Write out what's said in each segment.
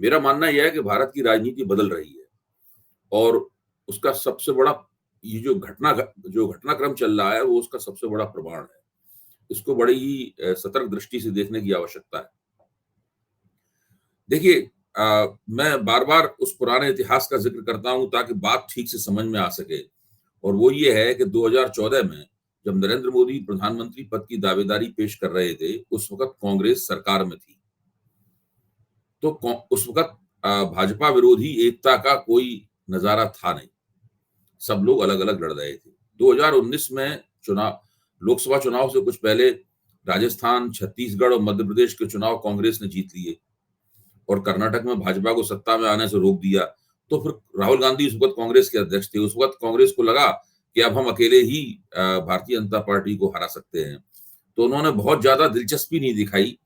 मेरा मानना यह है कि भारत की राजनीति बदल रही है और उसका सबसे बड़ा ये जो घटनाक्रम चल रहा है वो उसका सबसे बड़ा प्रमाण है। इसको बड़ी ही सतर्क दृष्टि से देखने की आवश्यकता है। देखिए, मैं बार-बार उस पुराने इतिहास का ज़िक्र करता हूँ ताकि बात ठीक से समझ में आ सके और वो ये है कि 2014 में जब नरेंद्र मोदी प्रधानमंत्री पद की दावेदारी पेश कर रहे थे, उस वक़्त कांग्रेस सरकार में थी। तो कौ उस वक़्त भाजपा विरोधी एकता का कोई नज़ारा था नहीं। सब लोग अलग-अलग लड़ रहे थे। 2019 में लोकसभा चुनाव से कुछ पहले राजस्थान, छत्तीसगढ़ और मध्य प्रदेश के चुनाव कांग्रेस ने जीत लिए और कर्नाटक में भाजपा को सत्ता में आने से रोक दिया। तो फिर राहुल गांधी उस वक़्त कांग्रेस के अध्यक्ष थे। उस वक़्त कांग्रेस को लगा कि अब हम अकेले ही भारतीय जनता पार्टी को हरा सकते हैं। तो उन्होंने बहुत ज़्यादा दिलचस्पी नहीं दिखाई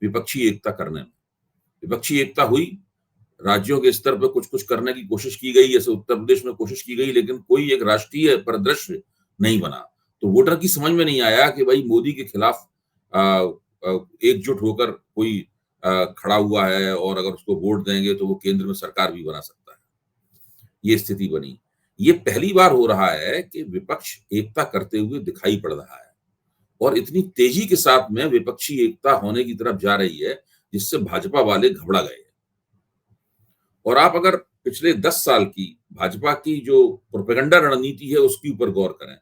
विपक्षी एकता करने में। विपक्षी एकता हुई, राज्यों के स्तर पे कुछ-कुछ करने की कोशिश की गई, जैसे उत्तर प्रदेश में कोशिश की गई, लेकिन कोई एक राष्ट्रीय परिदृश्य नहीं बना। तो वोटर की समझ में नहीं आया कि भई मोदी के खिलाफ एकजुट होकर कोई खड़ा हुआ है और अगर उसको वोट देंगे तो वो केंद्र में सरकार भी बना सकता है। ये स्थिति बनी। ये पहली बार हो रहा है कि विपक्ष एकता करते हुए दिखाई पड़ रहा है और इतनी तेजी के साथ में विपक्षी एकता होने की तरफ जा रही है, जिससे भाजपा वाले घबरा गए। और आप अगर पिछले 10 साल की भाजपा की जो प्रोपेगेंडा रणनीति है उसके ऊपर गौर करें,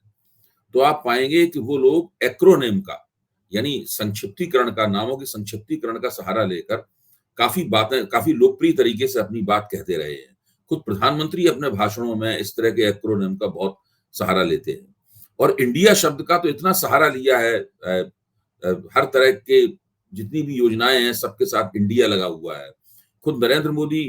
तो आप पाएँगे कि वो लोग एक्रोनिम का यानी संक्षिप्तीकरण का नामों के संक्षिप्तीकरण का सहारा लेकर काफ़ी लोकप्रिय तरीके से अपनी बात कहते रहे हैं। खुद प्रधानमंत्री अपने भाषणों में इस तरह के एक्रोनिम का बहुत सहारा लेते हैं और इंडिया शब्द का तो इतना सहारा लिया है हर तरह के जितनी भी योजनाएँ हैं सबके साथ इंडिया लगा हुआ है। खुद नरेंद्र मोदी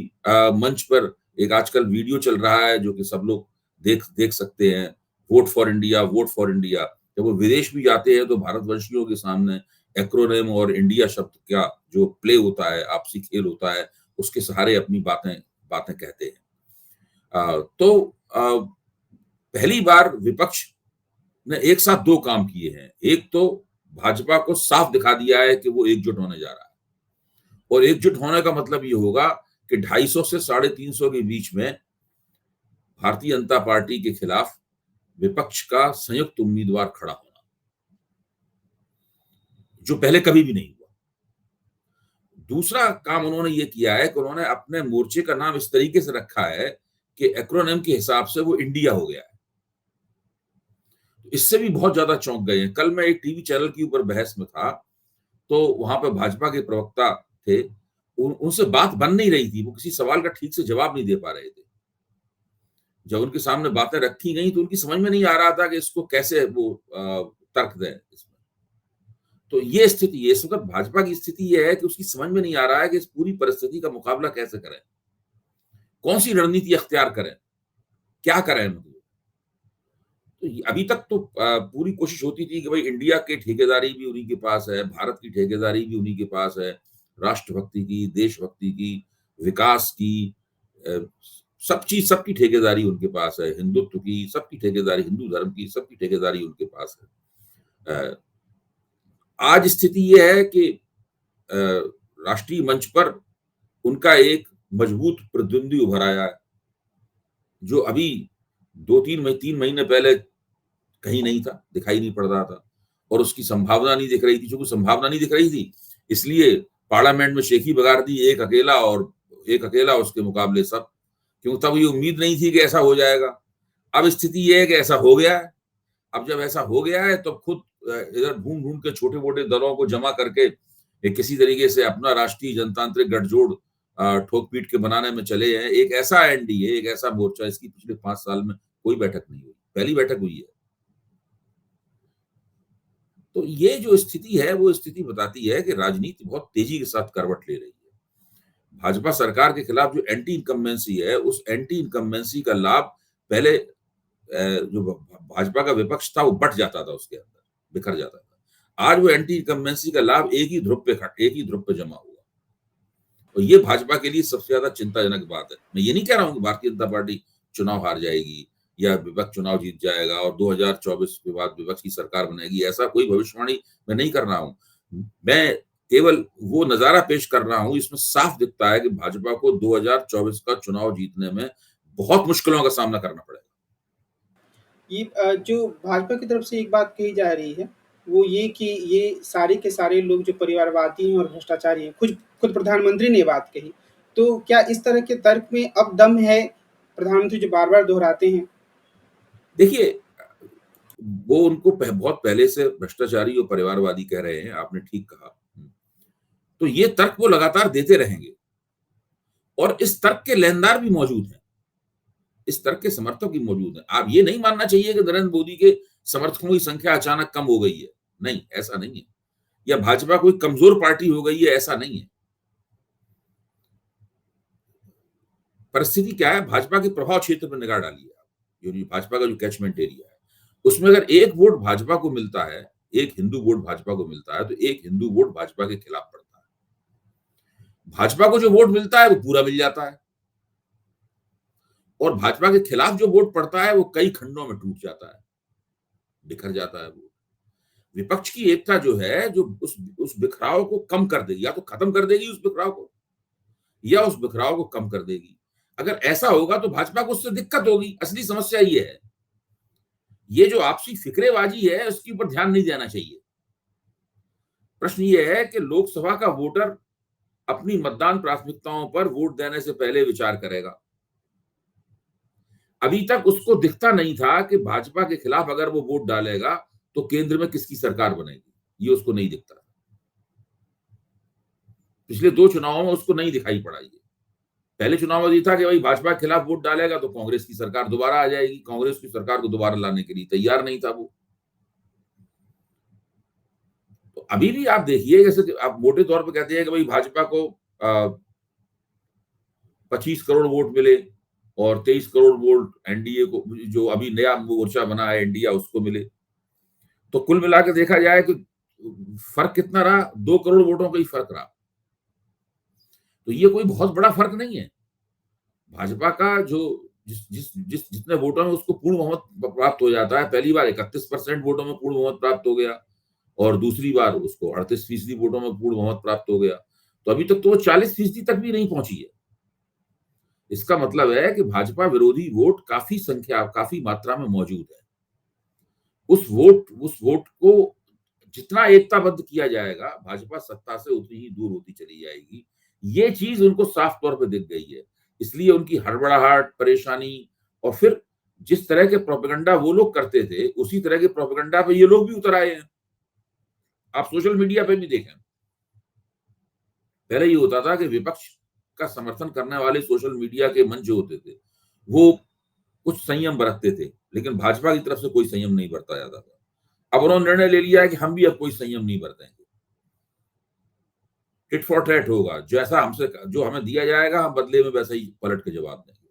मंच पर एक आजकल वीडियो चल रहा है जो कि सब लोग देख देख सकते हैं, vote for India, vote for India. जब वो विदेश भी जाते हैं तो भारतवंशियों के सामने एक्रोनिम और इंडिया शब्द का जो प्ले होता है, आपसी खेल होता है, उसके सहारे अपनी बातें बातें कहते हैं। तो पहली बार विपक्ष ने एक साथ 2 काम किए हैं। एक तो भाजपा को साफ दिखा दिया है कि वो एकजुट होने जा रहा है और एकजुट होने का मतलब ये होगा कि 250 से 350 के बीच में भारतीय जनता पार्टी के खिलाफ विपक्ष का संयुक्त उम्मीदवार खड़ा होना, जो पहले कभी भी नहीं हुआ। दूसरा काम उन्होंने ये किया है कि उन्होंने अपने मोर्चे का नाम इस तरीके से रखा है कि एक्रोनिम के हिसाब से वो इंडिया हो गया है। इससे भी बहुत ज़्यादा चौंक गए हैं। कल मैं एक टीवी चैनल के ऊपर बहस में था, तो वहाँ पे भाजपा के प्रवक्ता थे, उनसे बात बन नहीं रही थी, वो किसी सवाल का ठीक से जवाब नहीं दे पा रहे थे। जब उनके सामने बातें रखी गई तो उनकी समझ में नहीं आ रहा था कि इसको कैसे वो तर्क दें इसमें। तो ये स्थिति है, इस वक़्त भाजपा की स्थिति ये है कि उसकी समझ में नहीं आ रहा है कि इस पूरी परिस्थिति का मुकाबला कैसे करें? कौन-सी रणनीति अख्तियार करें? क्या करें मतलब? तो अभी तक तो पूरी कोशिश होती थी कि भाई इंडिया की ठेकेदारी भी उन्हीं के पास है, भारत की ठेकेदारी भी उन्हीं के पास है, राष्ट्रभक्ति की, देशभक्ति की, विकास की अ, सब चीज़ सबकी ठेकेदारी उनके पास है, हिंदुत्व की, सबकी ठेकेदारी, हिंदू धर्म की सबकी ठेकेदारी उनके पास है। आज स्थिति ये है कि अ, राष्ट्रीय मंच पर उनका एक मजबूत प्रतिद्वंदी उभर आया है, जो अभी 3 महीने पहले कहीं नहीं था, दिखाई नहीं पड़ रहा था और उसकी संभावना नहीं दिख रही थी। चूँकि संभावना नहीं दिख रही थी, इसलिए पार्लियामेंट में शेखी बगार दी एक अकेला उसके मुकाबले सब, क्यों तब ये उम्मीद नहीं थी कि ऐसा हो जाएगा। अब स्थिति ये है कि ऐसा हो गया है। अब जब ऐसा हो गया है तो खुद इधर ढूँढ-ढूँढ के छोटे-मोटे दलों को जमा करके किसी तरीके से अपना राष्ट्रीय जनतांत्रिक गठजोड़ ठोक-पीट के बनाने में चले हैं। एक ऐसा एनडीए, एक ऐसा मोर्चा इसकी पिछले 5 साल में कोई बैठक नहीं हुई, पहली बैठक हुई है। तो ये जो स्थिति है, वो स्थिति बताती है कि राजनीति बहुत तेज़ी के साथ करवट ले रही है। भाजपा सरकार के खिलाफ जो एंटी इनकम्बेंसी है, उस एंटी इनकम्बेंसी का लाभ पहले जो भाजपा का विपक्ष था, वो बँट जाता था उसके अंदर, बिखर जाता था। आज वो एंटी इनकम्बेंसी का लाभ एक ही ध्रुव पे जमा हुआ। और ये भाजपा के लिए सबसे ज़्यादा चिंताजनक बात है। मैं ये नहीं कह रहा हूँ कि भारतीय जनता पार्टी चुनाव हार जाएगी या विपक्ष चुनाव जीत जाएगा और 2024 के बाद विपक्ष की सरकार बनेगी, ऐसा कोई भविष्यवाणी मैं नहीं कर रहा हूँ। मैं केवल वो नजारा पेश कर रहा हूं, इसमें साफ दिखता है कि भाजपा को 2024 का चुनाव जीतने में बहुत मुश्किलों का सामना करना पड़ेगा। ये जो भाजपा की तरफ से एक बात कही जा रही है, वो ये कि ये सारे के सारे लोग जो परिवारवादी हैं और भ्रष्टाचारी हैं, खुद खुद प्रधानमंत्री ने ये बात कही। तो क्या इस तरह के तर्क में अब दम है, प्रधानमंत्री जो बार-बार दोहराते हैं? देखिए, वो उनको बहुत पहले से भ्रष्टाचारी और परिवारवादी कह रहे हैं, आपने ठीक कहा। तो ये तर्क वो लगातार देते रहेंगे और इस तर्क के लेनदार भी मौजूद हैं, इस तर्क के समर्थक भी मौजूद हैं। आप ये नहीं मानना चाहिए कि नरेंद्र मोदी के समर्थकों की संख्या अचानक कम हो गई है। नहीं, ऐसा नहीं है। या भाजपा कोई कमजोर पार्टी हो गई है, ऐसा नहीं है। परिस्थिति क्या है, भाजपा के प्रभाव क्षेत्र पर निगाह डालिए आप। जो भाजपा का जो कैचमेंट एरिया है, उसमें अगर एक वोट भाजपा को मिलता है, एक हिंदू वोट भाजपा को मिलता है, तो एक हिंदू वोट भाजपा के खिलाफ पड़ता है। भाजपा को जो वोट मिलता है वो पूरा मिल जाता है और भाजपा के खिलाफ जो वोट पड़ता है वो कई खंडों में टूट जाता है, बिखर जाता है वो। विपक्ष की एकता जो है, जो उस बिखराव को कम कर देगी, या तो खत्म कर देगी उस बिखराव को, या उस बिखराव को कम कर देगी। अगर ऐसा होगा तो भाजपा को उससे दिक्कत होगी। असली समस्या ये है, ये जो आपसी फिक्रेबाजी है उसके ऊपर ध्यान नहीं देना चाहिए। प्रश्न ये है कि लोकसभा का वोटर अपनी मतदान प्राथमिकताओं पर वोट देने से पहले विचार करेगा। अभी तक उसको दिखता नहीं था कि भाजपा के खिलाफ अगर वो वोट डालेगा तो केंद्र में किसकी सरकार बनेगी, ये उसको नहीं दिखता। पिछले 2 चुनावों में उसको नहीं दिखाई पड़ा ये। पहले चुनाव में ये था कि भाई भाजपा के खिलाफ वोट डालेगा तो कांग्रेस की सरकार दोबारा आ जाएगी। कांग्रेस की सरकार को दोबारा लाने के लिए तैयार नहीं था वो। तो अभी भी आप देखिए, जैसे कि आप मोटे तौर पे कहते हैं कि भाई भाजपा को 25 करोड़ वोट मिले और 23 करोड़ वोट एनडीए को, जो अभी नया मोर्चा बना है इंडिया, उसको मिले। तो कुल मिला के देखा जाए कि फर्क कितना रहा, 2 करोड़ वोटों का ही फर्क रहा। तो ये कोई बहुत बड़ा फर्क नहीं है। भाजपा का जो जितने वोटों में उसको पूर्ण बहुमत प्राप्त हो जाता है, पहली बार 31% वोटों में पूर्ण बहुमत प्राप्त हो गया और दूसरी बार उसको 38% वोटों में पूर्ण बहुमत प्राप्त हो गया। तो अभी तक तो वो 40% तक भी नहीं पहुंची है। इसका मतलब है कि भाजपा विरोधी वोट काफी मात्रा में मौजूद है। उस वोट को जितना एकताबद्ध किया जाएगा, भाजपा सत्ता से उतनी ही दूर होती चली जाएगी। ये चीज उनको साफ तौर पे दिख गई है। इसलिए उनकी हड़बड़ाहट, परेशानी, और फिर जिस तरह के प्रोपेगेंडा वो लोग करते थे, उसी तरह के प्रोपेगेंडा पे ये लोग भी उतर आए हैं। आप सोशल मीडिया पे भी देखें, पहले ये होता था कि विपक्ष का समर्थन करने वाले सोशल मीडिया के मंच जो होते थे, वो कुछ संयम बरतते थे, लेकिन भाजपा की तरफ से कोई संयम नहीं बरता जाता था। अब उन्होंने निर्णय ले लिया है कि हम भी अब कोई संयम नहीं बरतेंगे। टिट फॉर टैट होगा, जैसा हमसे जो हमें दिया जाएगा हम बदले में वैसा ही पलट के जवाब देंगे।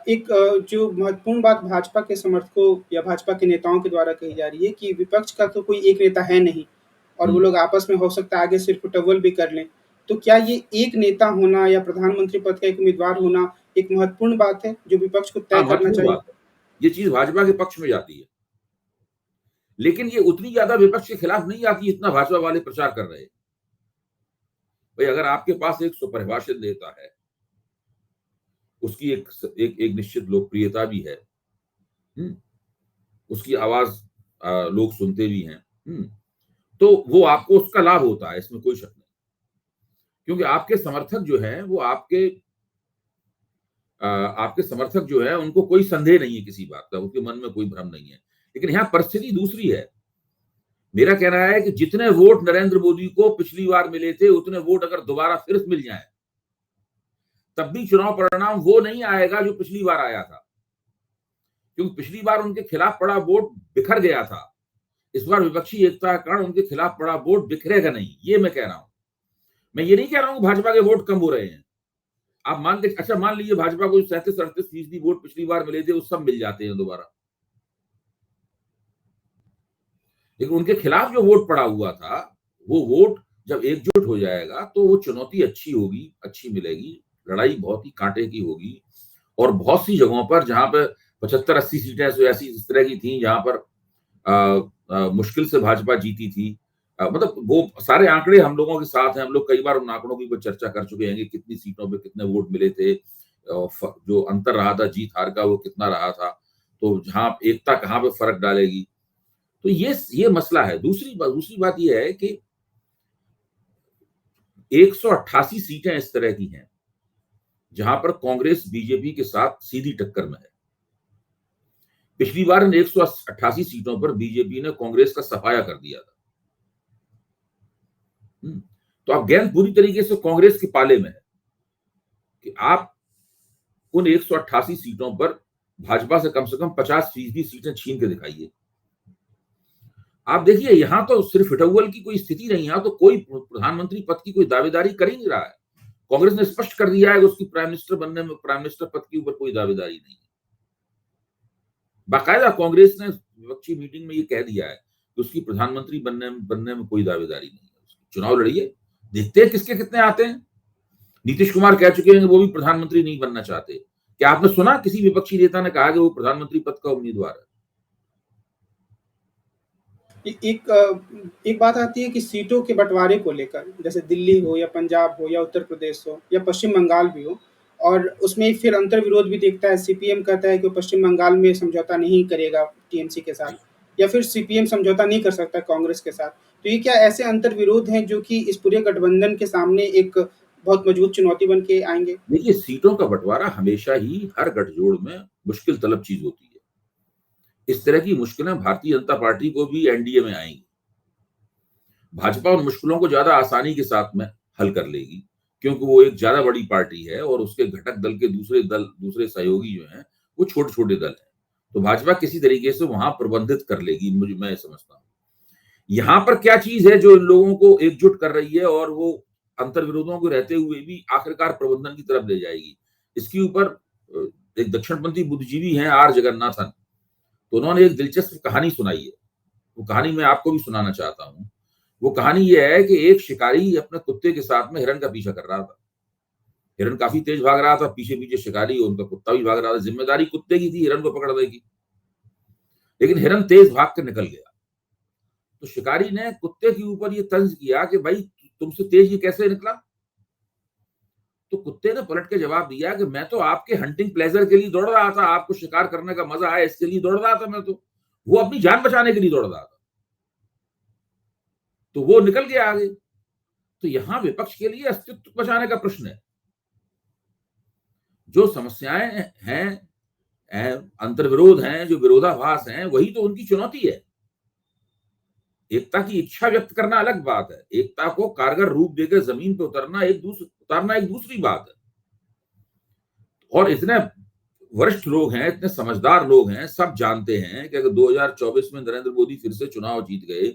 एक जो महत्वपूर्ण बात भाजपा के समर्थकों या भाजपा के नेताओं के द्वारा कही जा रही है कि विपक्ष का तो कोई एक नेता है नहीं और वो लोग आपस में हो सकता है आगे सिर्फ टवल भी कर लें। तो क्या ये एक नेता होना या प्रधानमंत्री पद का एक उम्मीदवार होना एक महत्वपूर्ण बात है जो विपक्ष को हाँ, तय करना महत्वपूर्ण चाहिए? बात है। ये चीज भाजपा के पक्ष में जाती है, लेकिन ये उतनी ज्यादा विपक्ष के खिलाफ नहीं आती जितना भाजपा वाले प्रचार कर रहे हैं। भाई अगर आपके पास एक सुपरिभाषित नेता है, उसकी एक निश्चित लोकप्रियता भी है, उसकी आवाज लोग सुनते भी हैं, तो वो आपको उसका लाभ होता है, इसमें कोई शक नहीं। क्योंकि आपके समर्थक जो हैं वो आपके समर्थक जो है उनको कोई संदेह नहीं है किसी बात का, उनके मन में कोई भ्रम नहीं है। लेकिन यहाँ परिस्थिति दूसरी है। मेरा कहना है कि जितने वोट नरेंद्र मोदी को पिछली बार मिले थे, उतने वोट अगर दोबारा फिर मिल जाएं, तब भी चुनाव परिणाम वो नहीं आएगा जो पिछली बार आया था। क्योंकि पिछली बार उनके खिलाफ पड़ा वोट बिखर गया था। इस बार विपक्षी एकता के कारण उनके खिलाफ पड़ा वोट बिखरेगा नहीं, ये मैं कह रहा हूं। मैं ये नहीं कह रहा हूं भाजपा के वोट कम हो रहे हैं। आप मान लीजिए भाजपा को 37-38% वोट पिछली बार मिले थे, वो सब मिल जाते हैं दोबारा। लेकिन उनके खिलाफ जो वोट पड़ा हुआ था, वो वोट जब एकजुट हो जाएगा तो वो चुनौती अच्छी होगी, अच्छी मिलेगी। लड़ाई बहुत ही कांटे की होगी और बहुत सी जगहों पर जहां पर 75-80 सीटें ऐसी इस तरह की थी जहां पर मुश्किल से भाजपा जीती थी, मतलब वो सारे आंकड़े हम लोगों के साथ हैं, हम लोग कई बार उन आंकड़ों की चर्चा कर चुके हैं कि कितनी सीटों पे कितने वोट मिले थे, जो अंतर रहा था जीत हार का वो कितना रहा था, तो जहां एकता कहाँ पे फर्क डालेगी। तो ये मसला है। दूसरी बात ये है कि 188 सीटें इस तरह की हैं जहां पर कांग्रेस बीजेपी के साथ सीधी टक्कर में है। पिछली बार इन 188 सीटों पर बीजेपी ने कांग्रेस का सफाया कर दिया था। तो अब गेंद पूरी तरीके से कांग्रेस के पाले में है कि आप उन 188 सीटों पर भाजपा से कम 50% सीटें छीन के दिखाइए। आप देखिए यहां तो सिर्फ इटौवल की कोई स्थिति नहीं, यहां तो कोई प्रधानमंत्री पद की कोई दावेदारी कर ही नहीं रहा है। कांग्रेस ने स्पष्ट कर दिया है कि उसकी प्राइम मिनिस्टर पद के ऊपर कोई दावेदारी नहीं है। बाकायदा कांग्रेस ने विपक्षी मीटिंग में ये कह दिया है कि उसकी प्रधानमंत्री बनने में कोई दावेदारी नहीं है। चुनाव लड़िए, देखते हैं किसके कितने आते हैं। नीतीश कुमार कह चुके हैं कि वो भी प्रधानमंत्री नहीं बनना चाहते। क्या आपने सुना किसी विपक्षी नेता ने कहा कि वो प्रधानमंत्री पद का उम्मीदवार है? एक बात आती है कि सीटों के बंटवारे को लेकर, जैसे दिल्ली हो या पंजाब हो या उत्तर प्रदेश हो या पश्चिम बंगाल भी हो, और उसमें फिर अंतर्विरोध भी दिखता है। सीपीएम कहता है कि वो पश्चिम बंगाल में समझौता नहीं करेगा टीएमसी के साथ, या फिर सीपीएम समझौता नहीं कर सकता कांग्रेस के साथ। तो ये क्या ऐसे अंतर्विरोध हैं जो कि इस पूरे गठबंधन के सामने एक बहुत मजबूत चुनौती बन के आएंगे? देखिए, सीटों का बंटवारा हमेशा ही हर गठजोड़ में मुश्किल तलब चीज होती है। इस तरह की मुश्किलें भारतीय जनता पार्टी को भी एनडीए में आएंगी। भाजपा उन मुश्किलों को ज्यादा आसानी के साथ में हल कर लेगी, क्योंकि वो एक ज्यादा बड़ी पार्टी है और उसके घटक दल के दूसरे सहयोगी जो हैं वो छोटे छोटे दल हैं। तो भाजपा किसी तरीके से वहां प्रबंधित कर लेगी, मैं समझता हूँ। यहाँ पर क्या चीज है जो इन लोगों को एकजुट कर रही है और वो अंतर्विरोधों को रहते हुए भी आखिरकार प्रबंधन की तरफ ले जाएगी? इसके ऊपर एक दक्षिणपंथी बुद्धिजीवी हैं आर जगन्नाथन, तो उन्होंने एक दिलचस्प कहानी सुनाई है। वो कहानी मैं आपको भी सुनाना चाहता हूँ। वो कहानी ये है कि एक शिकारी अपने कुत्ते के साथ में हिरण का पीछा कर रहा था। हिरण काफी तेज भाग रहा था, पीछे पीछे शिकारी, उनका कुत्ता भी भाग रहा था। जिम्मेदारी कुत्ते की थी हिरण को पकड़ने की, लेकिन हिरण तेज भाग कर निकल गया। तो शिकारी ने कुत्ते के ऊपर ये तंज किया कि भाई तुमसे तेज ये कैसे निकला? तो कुत्ते ने पलट के जवाब दिया कि मैं तो आपके हंटिंग प्लेजर के लिए दौड़ रहा था, आपको शिकार करने का मजा आया इसके लिए दौड़ रहा था मैं तो। वो अपनी जान बचाने के लिए दौड़ रहा था, तो वो निकल गया आगे। तो यहां विपक्ष के लिए अस्तित्व बचाने का प्रश्न है। जो समस्याएं हैं, अंतर्विरोध हैं, जो विरोधाभास हैं, वही तो उनकी चुनौती है। एकता की इच्छा व्यक्त करना अलग बात है, एकता को कारगर रूप देकर जमीन पे उतारना एक दूसरी बात है। और इतने वरिष्ठ लोग हैं, इतने समझदार लोग हैं, सब जानते हैं कि अगर 2024 में नरेंद्र मोदी फिर से चुनाव जीत गए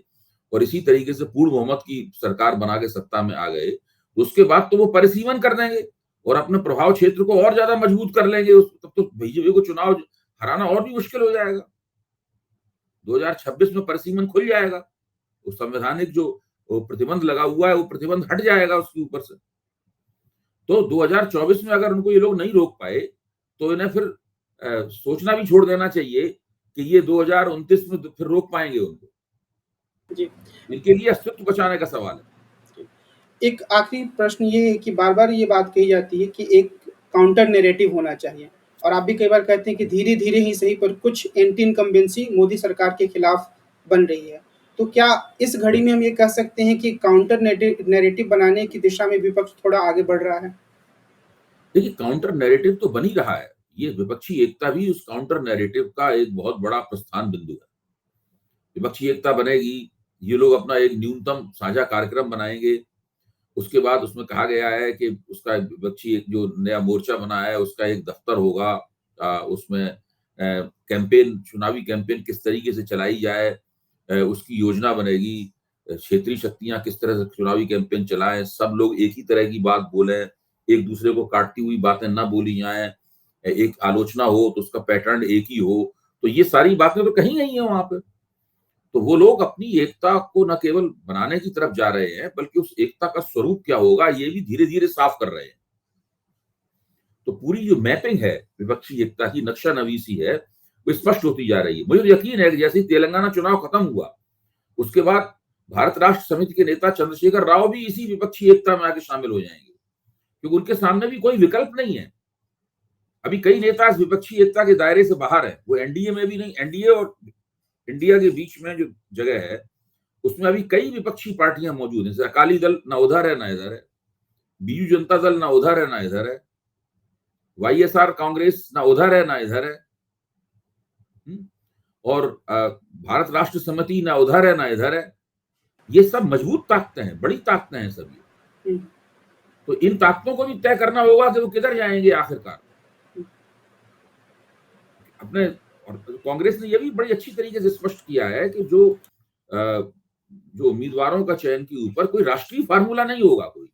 और इसी तरीके से पूर्ण बहुमत की सरकार बना के सत्ता में आ गए, तो उसके बाद तो वो परिसीमन कर देंगे और अपने प्रभाव क्षेत्र को और ज्यादा मजबूत कर लेंगे। तब तो बीजेपी को चुनाव हराना और भी मुश्किल हो जाएगा। 2026 में परिसीमन खुल जाएगा, वो संवैधानिक जो प्रतिबंध लगा हुआ है वो प्रतिबंध हट जाएगा उसके ऊपर से। तो 2024 में अगर उनको ये लोग नहीं रोक पाए तो इन्हें फिर सोचना भी छोड़ देना चाहिए कि ये 2029 में फिर रोक पाएंगे उनको। जी। इनके लिए अस्तित्व बचाने का सवाल है। एक आखिरी प्रश्न ये है कि बार-बार ये बात कही जाती है कि एक काउंटर नैरेटिव होना चाहिए, और आप भी कई बार कहते हैं कि धीरे-धीरे ही सही पर कुछ एंटी इनकम्बेंसी मोदी सरकार के खिलाफ बन रही है। तो क्या इस घड़ी में हम ये कह सकते हैं कि काउंटर नैरेटिव बनाने की दिशा में विपक्ष थोड़ा आगे बढ़ रहा है? देखिए, काउंटर नैरेटिव तो बन ही रहा है। ये विपक्षी एकता भी उस काउंटर नैरेटिव का एक बहुत बड़ा प्रस्थान बिंदु है। विपक्षी एकता बनेगी, ये लोग अपना एक न्यूनतम साझा कार्यक्रम बनाएंगे। उसके बाद उसमें कहा गया है कि उसका विपक्षी एक जो नया मोर्चा बना है उसका एक दफ्तर होगा। उसमें कैंपेन, चुनावी कैंपेन किस तरीके से चलाई जाए, उसकी योजना बनेगी। क्षेत्रीय शक्तियां किस तरह से चुनावी कैंपेन चलाएं, सब लोग एक ही तरह की बात बोलें, एक दूसरे को काटती हुई बातें ना बोली जाएं, एक आलोचना हो तो उसका पैटर्न एक ही हो। तो ये सारी बातें तो कहीं नहीं है वहां पे। तो वो लोग अपनी एकता को न केवल बनाने की तरफ जा रहे हैं, बल्कि उस एकता का स्वरूप क्या होगा ये भी धीरे धीरे साफ कर रहे हैं। तो पूरी जो मैपिंग है विपक्षी एकता की, नक्शा नवीसी है, वो स्पष्ट होती जा रही है। मुझे यकीन है कि जैसे ही तेलंगाना चुनाव खत्म हुआ उसके बाद भारत राष्ट्र समिति के नेता चंद्रशेखर राव भी इसी विपक्षी एकता में आके शामिल हो जाएंगे, क्योंकि उनके सामने भी कोई विकल्प नहीं है। अभी कई नेता इस विपक्षी एकता के दायरे से बाहर है, वो एनडीए में भी नहीं। एनडीए और इंडिया के बीच में जो जगह है उसमें अभी कई विपक्षी पार्टियां मौजूद हैं। जैसे अकाली दल ना उधर है ना इधर है, बीजू जनता दल ना उधर है ना इधर है, वाईएसआर कांग्रेस ना उधर है ना इधर है, और भारत राष्ट्र समिति ना उधर है ना इधर है। ये सब मजबूत ताकतें हैं, बड़ी ताकतें हैं सब ये। तो इन ताकतों को भी तय करना होगा कि वो किधर जाएंगे आखिरकार अपने। और कांग्रेस ने यह भी बड़ी अच्छी तरीके से स्पष्ट किया है कि जो उम्मीदवारों का चयन के ऊपर कोई राष्ट्रीय फार्मूला नहीं होगा, कोई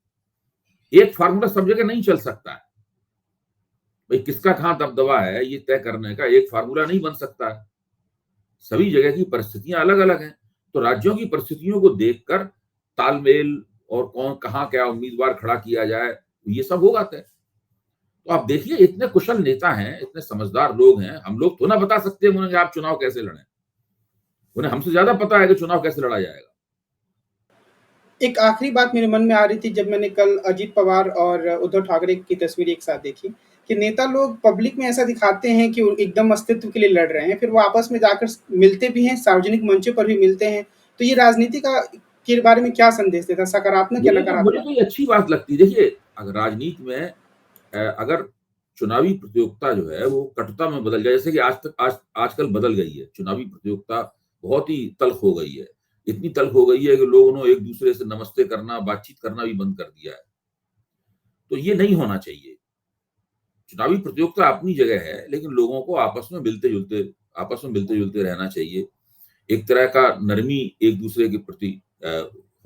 एक फार्मूला सब जगह नहीं चल सकता है। भाई किसका कहां दबदबा है ये तय करने का एक फार्मूला नहीं बन सकता है। सभी जगह की परिस्थितियां अलग अलग हैं, तो राज्यों की परिस्थितियों को देखकर तालमेल और कौन कहां क्या उम्मीदवार खड़ा किया जाए ये सब होगा तय। तो आप देखिए इतने कुशल नेता हैं, इतने समझदार लोग हैं, हम लोग तो ना बता सकते हैं उन्हें आप चुनाव कैसे लड़ें। उन्हें हमसे ज्यादा पता है कि चुनाव कैसे लड़ा जाएगा। एक आखिरी बात मेरे मन में आ रही थी जब मैंने कल अजीत पवार और उद्धव ठाकरे की तस्वीर एक साथ देखी कि नेता लोग पब्लिक में ऐसा दिखाते हैं कि वो एकदम अस्तित्व के लिए लड़ रहे हैं, फिर वो आपस में जाकर मिलते भी हैं, सार्वजनिक मंचों पर भी मिलते हैं। तो ये राजनीति का के बारे में क्या संदेश देता है, सकारात्मक या मुझे नकारात्मक? तो ये अच्छी बात लगती है। देखिए अगर राजनीति में अगर चुनावी प्रतियोगिता जो है वो कटुता में बदल जाए, जैसे कि आजकल बदल गई है चुनावी प्रतियोगिता, बहुत ही तल्ख हो गई है। इतनी तल्ख हो गई है कि लोगों ने एक दूसरे से नमस्ते करना, बातचीत करना भी बंद कर दिया है। तो ये नहीं होना चाहिए। चुनावी प्रतियोगिता अपनी जगह है, लेकिन लोगों को आपस में मिलते जुलते रहना चाहिए। एक तरह का नरमी एक दूसरे के प्रति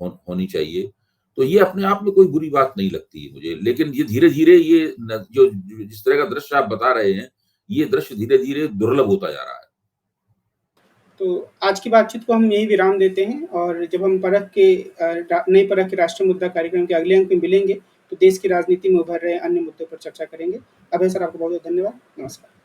होनी चाहिए। तो ये अपने आप में कोई बुरी बात नहीं लगती है मुझे। लेकिन ये धीरे-धीरे ये जो जिस तरह का दृश्य आप बता रहे हैं, ये दृश्य धीरे-धीरे दुर्लभ होता जा रहा है। तो आज की बातचीत को हम यहीं विराम देते हैं और जब हम नई परख के राष्ट्रीय मुद्दा कार्यक्रम के अगले अंक में मिलेंगे, तो देश की राजनीति में उभर रहे अन्य मुद्दों पर चर्चा करेंगे। अभय सर आपको बहुत-बहुत धन्यवाद। नमस्कार।